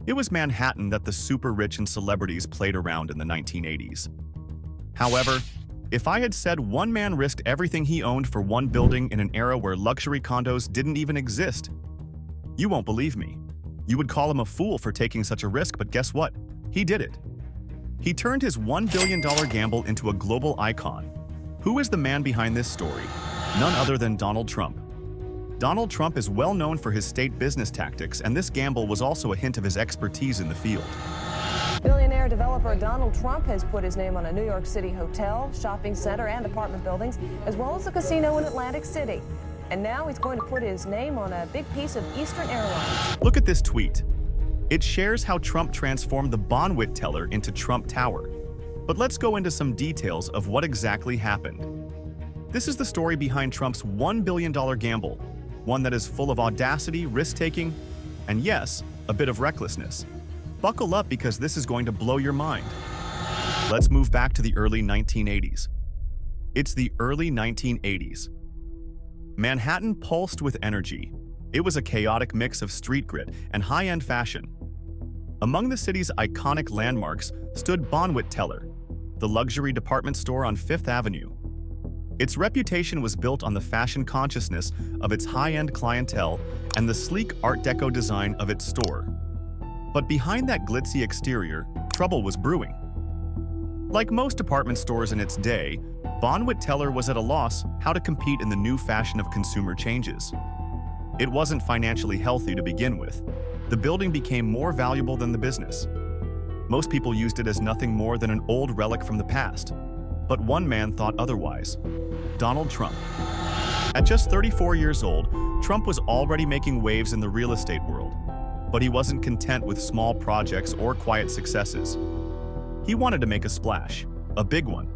It was Manhattan that the super rich and celebrities played around in the 1980s. However, if I had said one man risked everything he owned for one building in an era where luxury condos didn't even exist, you won't believe me. You would call him a fool for taking such a risk, but guess what? He did it. He turned his $1 billion gamble into a global icon. Who is the man behind this story? None other than Donald Trump. Donald Trump is well known for his state business tactics, and this gamble was also a hint of his expertise in the field. Billionaire developer Donald Trump has put his name on a New York City hotel, shopping center, and apartment buildings, as well as a casino in Atlantic City. And now he's going to put his name on a big piece of Eastern Airlines. Look at this tweet. It shares how Trump transformed the Bonwit Teller into Trump Tower. But let's go into some details of what exactly happened. This is the story behind Trump's $1 billion gamble, one that is full of audacity, risk-taking, and yes, a bit of recklessness. Buckle up because this is going to blow your mind. Let's move back to the early 1980s. It's the early 1980s. Manhattan pulsed with energy. It was a chaotic mix of street grit and high-end fashion. Among the city's iconic landmarks stood Bonwit Teller, the luxury department store on Fifth Avenue. Its reputation was built on the fashion consciousness of its high-end clientele and the sleek Art Deco design of its store. But behind that glitzy exterior, trouble was brewing. Like most department stores in its day, Bonwit Teller was at a loss how to compete in the new fashion of consumer changes. It wasn't financially healthy to begin with. The building became more valuable than the business. Most people used it as nothing more than an old relic from the past. But one man thought otherwise: Donald Trump. At just 34 years old, Trump was already making waves in the real estate world. But he wasn't content with small projects or quiet successes. He wanted to make a splash, a big one.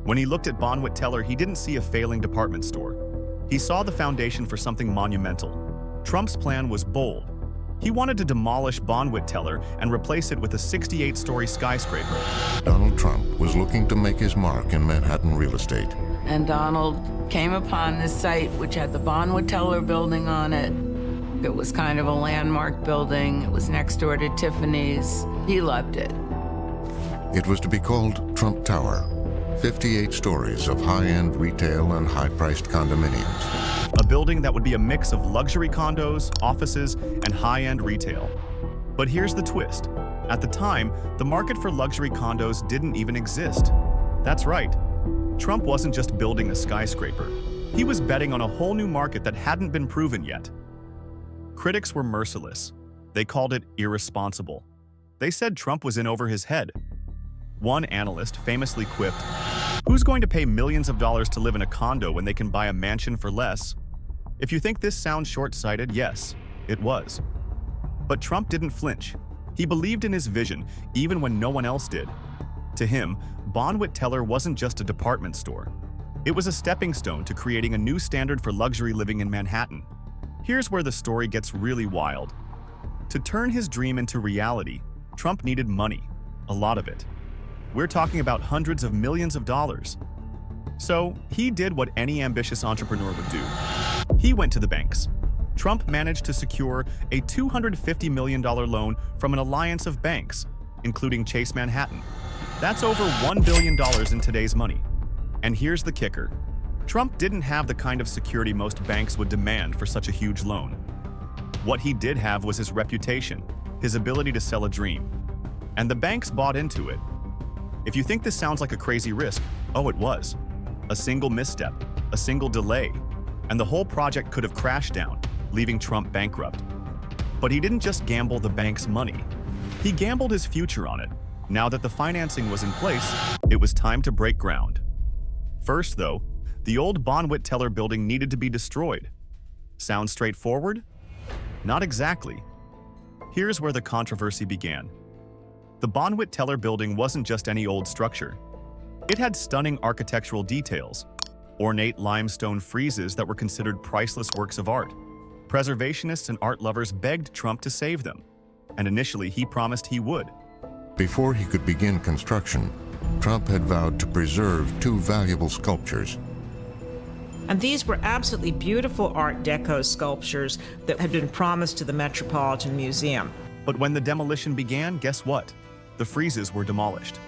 When he looked at Bonwit Teller, he didn't see a failing department store. He saw the foundation for something monumental. Trump's plan was bold. He wanted to demolish Bonwit Teller and replace it with a 68-story skyscraper. Donald Trump was looking to make his mark in Manhattan real estate. And Donald came upon this site which had the Bonwit Teller building on it. It was kind of a landmark building. It was next door to Tiffany's. He loved it. It was to be called Trump Tower, 58 stories of high-end retail and high-priced condominiums. A building that would be a mix of luxury condos, offices, and high-end retail. But here's the twist. At the time, the market for luxury condos didn't even exist. That's right. Trump wasn't just building a skyscraper. He was betting on a whole new market that hadn't been proven yet. Critics were merciless. They called it irresponsible. They said Trump was in over his head. One analyst famously quipped, "Who's going to pay millions of dollars to live in a condo when they can buy a mansion for less?" If you think this sounds short-sighted, yes, it was. But Trump didn't flinch. He believed in his vision, even when no one else did. To him, Bonwit Teller wasn't just a department store. It was a stepping stone to creating a new standard for luxury living in Manhattan. Here's where the story gets really wild. To turn his dream into reality, Trump needed money, a lot of it. We're talking about hundreds of millions of dollars. So he did what any ambitious entrepreneur would do. He went to the banks. Trump managed to secure a $250 million loan from an alliance of banks, including Chase Manhattan. That's over $1 billion in today's money. And here's the kicker. Trump didn't have the kind of security most banks would demand for such a huge loan. What he did have was his reputation, his ability to sell a dream. And the banks bought into it. If you think this sounds like a crazy risk, oh, it was. A single misstep, a single delay, and the whole project could have crashed down, leaving Trump bankrupt. But he didn't just gamble the bank's money. He gambled his future on it. Now that the financing was in place, it was time to break ground. First, though, the old Bonwit Teller building needed to be destroyed. Sounds straightforward? Not exactly. Here's where the controversy began. The Bonwit Teller building wasn't just any old structure. It had stunning architectural details, ornate limestone friezes that were considered priceless works of art. Preservationists and art lovers begged Trump to save them, and initially he promised he would. Before he could begin construction, Trump had vowed to preserve two valuable sculptures. And these were absolutely beautiful Art Deco sculptures that had been promised to the Metropolitan Museum. But when the demolition began, guess what? The freezes were demolished.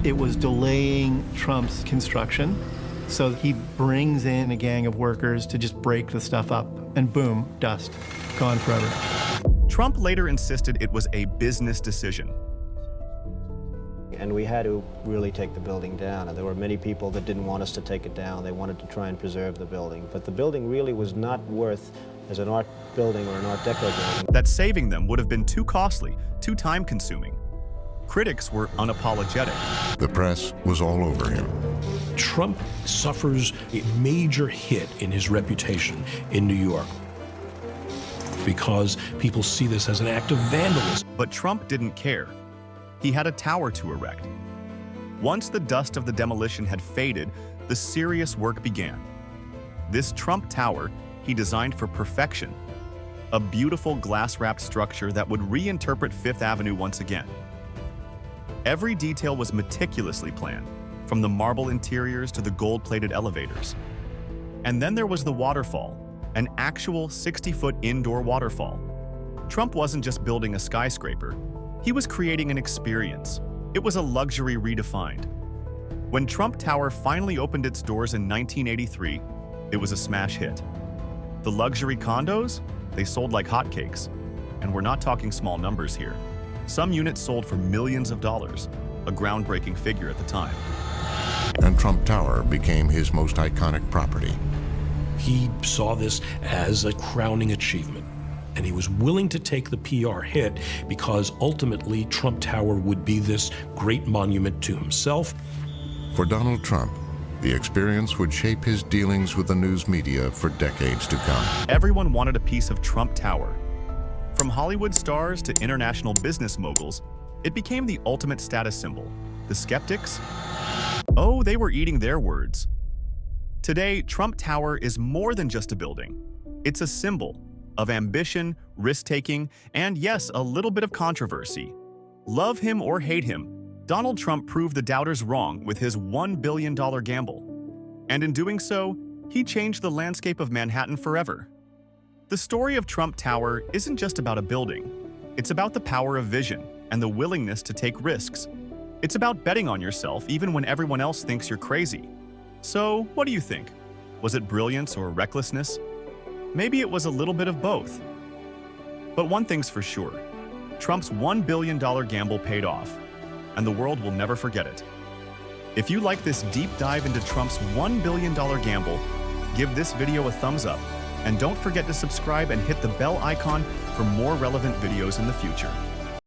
It was delaying Trump's construction, so he brings in a gang of workers to just break the stuff up, and boom, dust, gone forever. Trump later insisted it was a business decision. And we had to really take the building down. And there were many people that didn't want us to take it down. They wanted to try and preserve the building. But the building really was not worth, as an art building or an Art Deco building, That saving them would have been too costly, too time-consuming. Critics were unapologetic. The press was all over him. Trump suffers a major hit in his reputation in New York because people see this as an act of vandalism. But Trump didn't care. He had a tower to erect. Once the dust of the demolition had faded, the serious work began. This Trump Tower he designed for perfection, a beautiful glass-wrapped structure that would reinterpret Fifth Avenue once again. Every detail was meticulously planned, from the marble interiors to the gold-plated elevators. And then there was the waterfall, an actual 60-foot indoor waterfall. Trump wasn't just building a skyscraper, he was creating an experience. It was a luxury redefined. When Trump Tower finally opened its doors in 1983, it was a smash hit. The luxury condos? They sold like hotcakes. And we're not talking small numbers here. Some units sold for millions of dollars, a groundbreaking figure at the time. And Trump Tower became his most iconic property. He saw this as a crowning achievement, and he was willing to take the PR hit because ultimately Trump Tower would be this great monument to himself. For Donald Trump, the experience would shape his dealings with the news media for decades to come. Everyone wanted a piece of Trump Tower. From Hollywood stars to international business moguls, it became the ultimate status symbol. The skeptics? Oh, they were eating their words. Today, Trump Tower is more than just a building. It's a symbol of ambition, risk-taking, and yes, a little bit of controversy. Love him or hate him, Donald Trump proved the doubters wrong with his $1 billion gamble. And in doing so, he changed the landscape of Manhattan forever. The story of Trump Tower isn't just about a building. It's about the power of vision and the willingness to take risks. It's about betting on yourself even when everyone else thinks you're crazy. So, what do you think? Was it brilliance or recklessness? Maybe it was a little bit of both. But one thing's for sure, Trump's $1 billion gamble paid off, and the world will never forget it. If you like this deep dive into Trump's $1 billion gamble, give this video a thumbs up, and don't forget to subscribe and hit the bell icon for more relevant videos in the future.